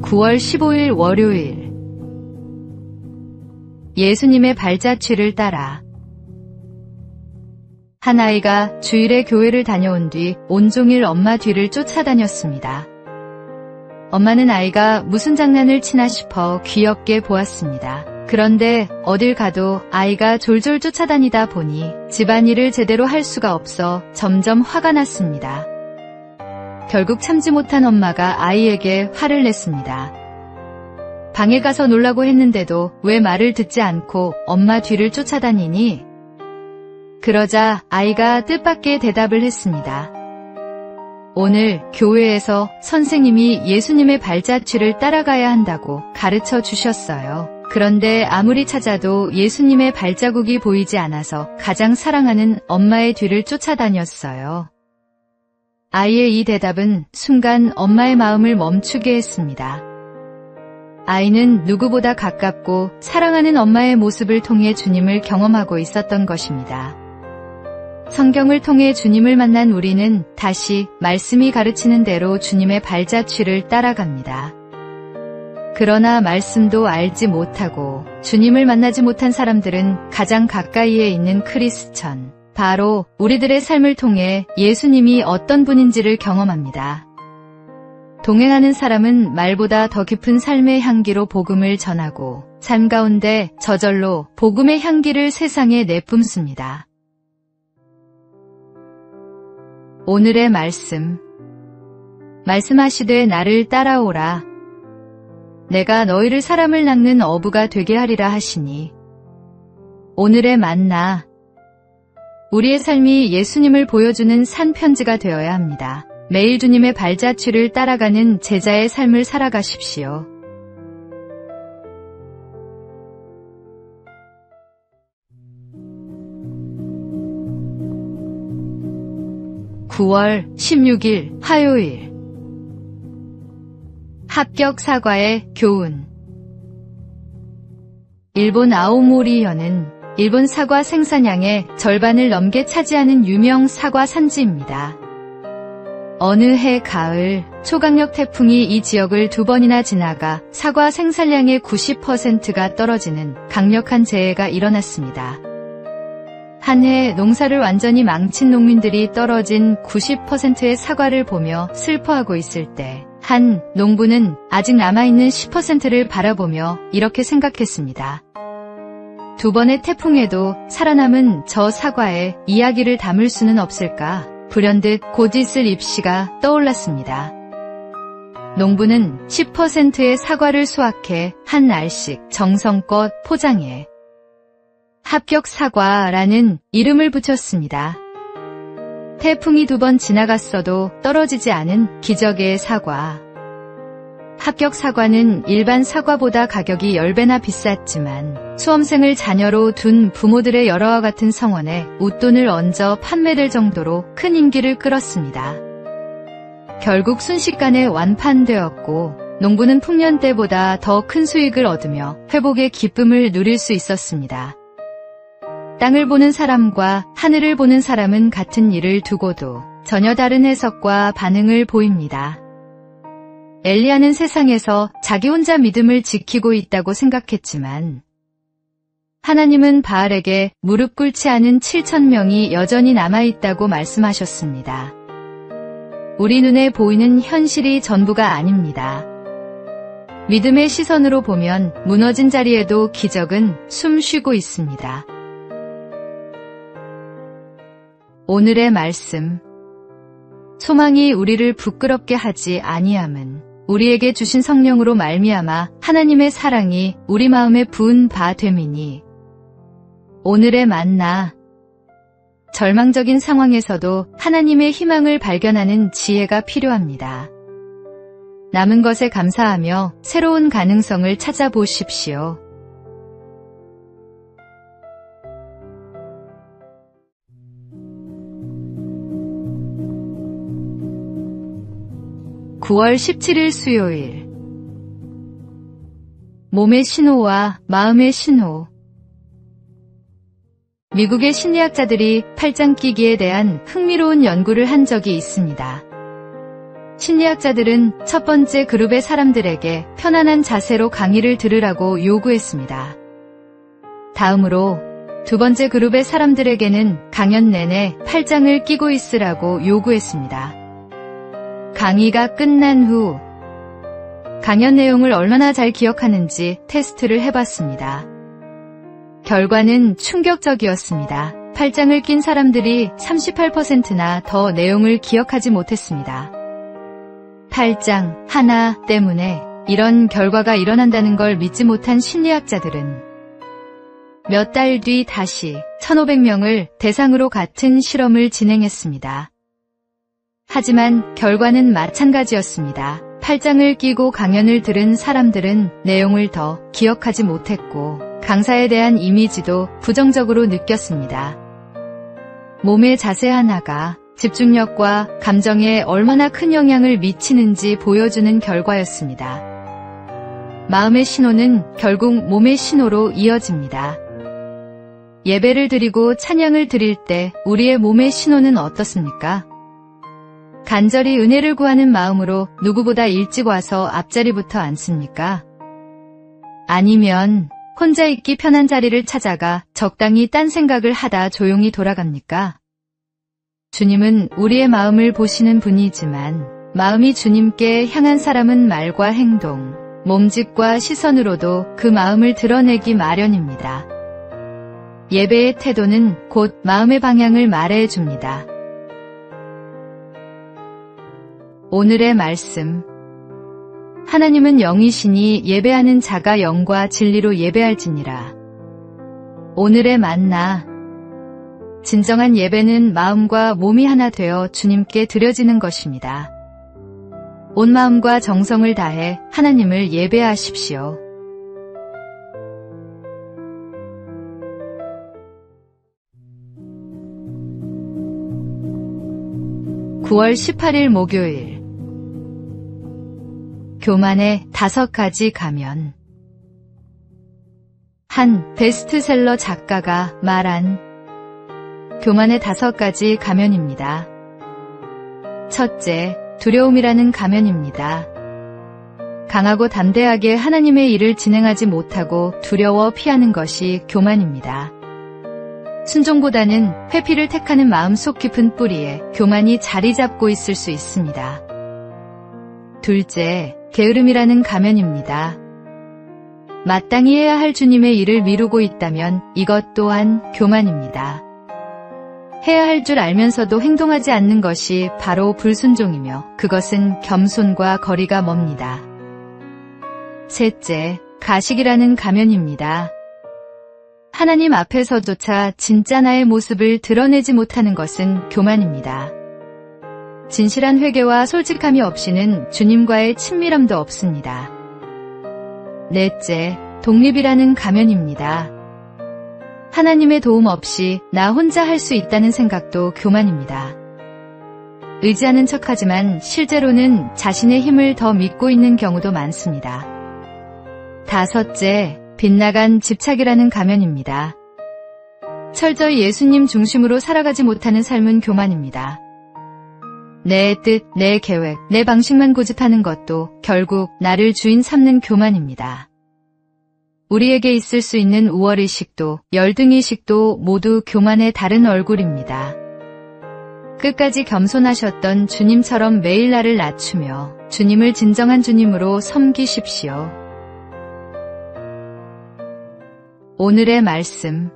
9월 15일 월요일. 예수님의 발자취를 따라. 한 아이가 주일에 교회를 다녀온 뒤 온종일 엄마 뒤를 쫓아다녔습니다. 엄마는 아이가 무슨 장난을 치나 싶어 귀엽게 보았습니다. 그런데 어딜 가도 아이가 졸졸 쫓아다니다 보니 집안일을 제대로 할 수가 없어 점점 화가 났습니다. 결국 참지 못한 엄마가 아이에게 화를 냈습니다. 방에 가서 놀라고 했는데도 왜 말을 듣지 않고 엄마 뒤를 쫓아다니니? 그러자 아이가 뜻밖의 대답을 했습니다. 오늘 교회에서 선생님이 예수님의 발자취를 따라가야 한다고 가르쳐 주셨어요. 그런데 아무리 찾아도 예수님의 발자국이 보이지 않아서 가장 사랑하는 엄마의 뒤를 쫓아다녔어요. 아이의 이 대답은 순간 엄마의 마음을 멈추게 했습니다. 아이는 누구보다 가깝고 사랑하는 엄마의 모습을 통해 주님을 경험하고 있었던 것입니다. 성경을 통해 주님을 만난 우리는 다시 말씀이 가르치는 대로 주님의 발자취를 따라갑니다. 그러나 말씀도 알지 못하고 주님을 만나지 못한 사람들은 가장 가까이에 있는 크리스천, 바로 우리들의 삶을 통해 예수님이 어떤 분인지를 경험합니다. 동행하는 사람은 말보다 더 깊은 삶의 향기로 복음을 전하고 삶 가운데 저절로 복음의 향기를 세상에 내뿜습니다. 오늘의 말씀. 말씀하시되 나를 따라오라. 내가 너희를 사람을 낚는 어부가 되게 하리라 하시니. 오늘의 만나. 우리의 삶이 예수님을 보여주는 산편지가 되어야 합니다. 매일 주님의 발자취를 따라가는 제자의 삶을 살아가십시오. (9월 16일) 화요일. 합격 사과의 교훈. 일본 아오모리현은 일본 사과 생산량의 절반을 넘게 차지하는 유명 사과 산지입니다. 어느 해 가을, 초강력 태풍이 이 지역을 2번이나 지나가 사과 생산량의 90%가 떨어지는 강력한 재해가 일어났습니다. 한 해 농사를 완전히 망친 농민들이 떨어진 90%의 사과를 보며 슬퍼하고 있을 때, 한 농부는 아직 남아있는 10%를 바라보며 이렇게 생각했습니다. 2번의 태풍에도 살아남은 저 사과에 이야기를 담을 수는 없을까? 불현듯 곧 있을 입시가 떠올랐습니다. 농부는 10%의 사과를 수확해 한 알씩 정성껏 포장해 합격 사과라는 이름을 붙였습니다. 태풍이 2번 지나갔어도 떨어지지 않은 기적의 사과. 합격 사과는 일반 사과보다 가격이 10배나 비쌌지만 수험생을 자녀로 둔 부모들의 열화와 같은 성원에 웃돈을 얹어 판매될 정도로 큰 인기를 끌었습니다. 결국 순식간에 완판되었고 농부는 풍년 때보다 더 큰 수익을 얻으며 회복의 기쁨을 누릴 수 있었습니다. 땅을 보는 사람과 하늘을 보는 사람은 같은 일을 두고도 전혀 다른 해석과 반응을 보입니다. 엘리야는 세상에서 자기 혼자 믿음을 지키고 있다고 생각했지만 하나님은 바알에게 무릎 꿇지 않은 7,000명이 여전히 남아있다고 말씀하셨습니다. 우리 눈에 보이는 현실이 전부가 아닙니다. 믿음의 시선으로 보면 무너진 자리에도 기적은 숨 쉬고 있습니다. 오늘의 말씀. 소망이 우리를 부끄럽게 하지 아니함은 우리에게 주신 성령으로 말미암아 하나님의 사랑이 우리 마음에 부은 바 됨이니. 오늘의 만나. 절망적인 상황에서도 하나님의 희망을 발견하는 지혜가 필요합니다. 남은 것에 감사하며 새로운 가능성을 찾아보십시오. (9월 17일) 수요일. 몸의 신호와 마음의 신호. 미국의 심리학자들이 팔짱 끼기에 대한 흥미로운 연구를 한 적이 있습니다. 심리학자들은 첫 번째 그룹의 사람들에게 편안한 자세로 강의를 들으라고 요구했습니다. 다음으로 두 번째 그룹의 사람들에게는 강연 내내 팔짱을 끼고 있으라고 요구했습니다. 강의가 끝난 후 강연 내용을 얼마나 잘 기억하는지 테스트를 해봤습니다. 결과는 충격적이었습니다. 팔짱을 낀 사람들이 38%나 더 내용을 기억하지 못했습니다. 팔짱 하나 때문에 이런 결과가 일어난다는 걸 믿지 못한 심리학자들은 몇 달 뒤 다시 1,500명을 대상으로 같은 실험을 진행했습니다. 하지만 결과는 마찬가지였습니다. 팔짱을 끼고 강연을 들은 사람들은 내용을 더 기억하지 못했고 강사에 대한 이미지도 부정적으로 느꼈습니다. 몸의 자세 하나가 집중력과 감정에 얼마나 큰 영향을 미치는지 보여주는 결과였습니다. 마음의 신호는 결국 몸의 신호로 이어집니다. 예배를 드리고 찬양을 드릴 때 우리의 몸의 신호는 어떻습니까? 간절히 은혜를 구하는 마음으로 누구보다 일찍 와서 앞자리부터 앉습니까? 아니면 혼자 있기 편한 자리를 찾아가 적당히 딴 생각을 하다 조용히 돌아갑니까? 주님은 우리의 마음을 보시는 분이지만 마음이 주님께 향한 사람은 말과 행동, 몸짓과 시선으로도 그 마음을 드러내기 마련입니다. 예배의 태도는 곧 마음의 방향을 말해줍니다. 오늘의 말씀. 하나님은 영이시니 예배하는 자가 영과 진리로 예배할지니라. 오늘의 만나. 진정한 예배는 마음과 몸이 하나 되어 주님께 드려지는 것입니다. 온 마음과 정성을 다해 하나님을 예배하십시오. (9월 18일) 목요일. 교만의 5가지 가면. 한 베스트셀러 작가가 말한 교만의 5가지 가면입니다. 첫째, 두려움이라는 가면입니다. 강하고 담대하게 하나님의 일을 진행하지 못하고 두려워 피하는 것이 교만입니다. 순종보다는 회피를 택하는 마음 속 깊은 뿌리에 교만이 자리 잡고 있을 수 있습니다. 둘째, 게으름이라는 가면입니다. 마땅히 해야 할 주님의 일을 미루고 있다면 이것 또한 교만입니다. 해야 할 줄 알면서도 행동하지 않는 것이 바로 불순종이며 그것은 겸손과 거리가 멉니다. 셋째, 가식이라는 가면입니다. 하나님 앞에서조차 진짜 나의 모습을 드러내지 못하는 것은 교만입니다. 진실한 회개와 솔직함이 없이는 주님과의 친밀함도 없습니다. 넷째, 독립이라는 가면입니다. 하나님의 도움 없이 나 혼자 할 수 있다는 생각도 교만입니다. 의지하는 척하지만 실제로는 자신의 힘을 더 믿고 있는 경우도 많습니다. 다섯째, 빗나간 집착이라는 가면입니다. 철저히 예수님 중심으로 살아가지 못하는 삶은 교만입니다. 내 뜻, 내 계획, 내 방식만 고집하는 것도 결국 나를 주인 삼는 교만입니다. 우리에게 있을 수 있는 우월의식도 열등의식도 모두 교만의 다른 얼굴입니다. 끝까지 겸손하셨던 주님처럼 매일 나를 낮추며 주님을 진정한 주님으로 섬기십시오. 오늘의 말씀.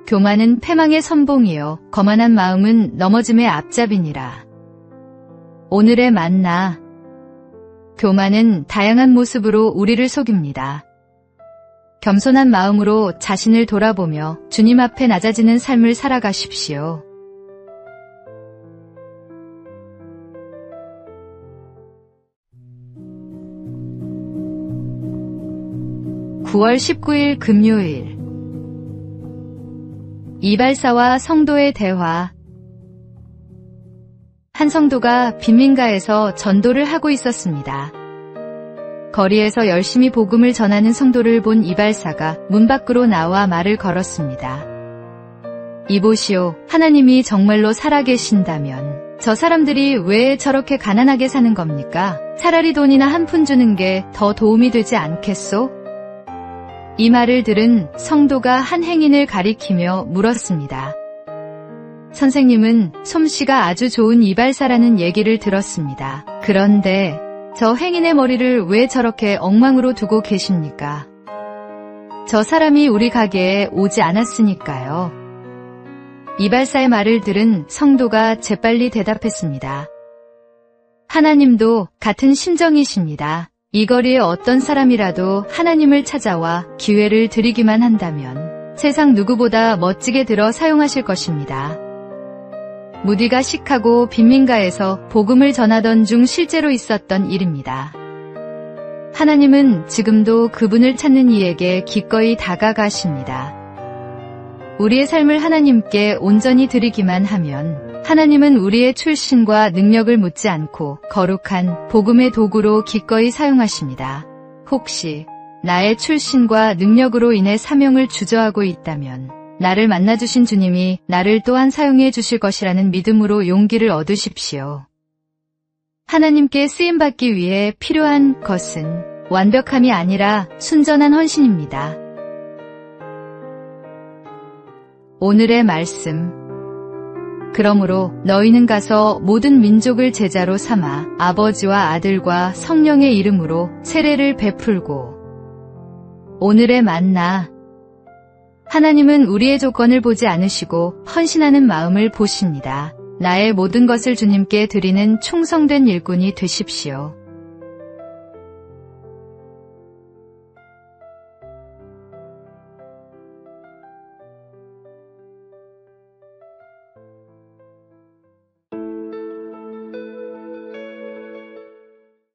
교만은 패망의 선봉이요 거만한 마음은 넘어짐의 앞잡이니라. 오늘의 만나. 교만은 다양한 모습으로 우리를 속입니다. 겸손한 마음으로 자신을 돌아보며 주님 앞에 낮아지는 삶을 살아가십시오. (9월 19일) 금요일. 이발사와 성도의 대화. 한 성도가 빈민가에서 전도를 하고 있었습니다. 거리에서 열심히 복음을 전하는 성도를 본 이발사가 문 밖으로 나와 말을 걸었습니다. 이보시오, 하나님이 정말로 살아계신다면 저 사람들이 왜 저렇게 가난하게 사는 겁니까? 차라리 돈이나 한 푼 주는 게 더 도움이 되지 않겠소? 이 말을 들은 성도가 한 행인을 가리키며 물었습니다. 선생님은 솜씨가 아주 좋은 이발사라는 얘기를 들었습니다. 그런데 저 행인의 머리를 왜 저렇게 엉망으로 두고 계십니까? 저 사람이 우리 가게에 오지 않았으니까요. 이발사의 말을 들은 성도가 재빨리 대답했습니다. 하나님도 같은 심정이십니다. 이 거리에 어떤 사람이라도 하나님을 찾아와 기회를 드리기만 한다면 세상 누구보다 멋지게 들어 사용하실 것입니다. 무디가 시카고 빈민가에서 복음을 전하던 중 실제로 있었던 일입니다. 하나님은 지금도 그분을 찾는 이에게 기꺼이 다가가십니다. 우리의 삶을 하나님께 온전히 드리기만 하면 하나님은 우리의 출신과 능력을 묻지 않고 거룩한 복음의 도구로 기꺼이 사용하십니다. 혹시 나의 출신과 능력으로 인해 사명을 주저하고 있다면 나를 만나주신 주님이 나를 또한 사용해 주실 것이라는 믿음으로 용기를 얻으십시오. 하나님께 쓰임받기 위해 필요한 것은 완벽함이 아니라 순전한 헌신입니다. 오늘의 말씀. 그러므로 너희는 가서 모든 민족을 제자로 삼아 아버지와 아들과 성령의 이름으로 세례를 베풀고. 오늘의 만나. 하나님은 우리의 조건을 보지 않으시고 헌신하는 마음을 보십니다. 나의 모든 것을 주님께 드리는 충성된 일꾼이 되십시오.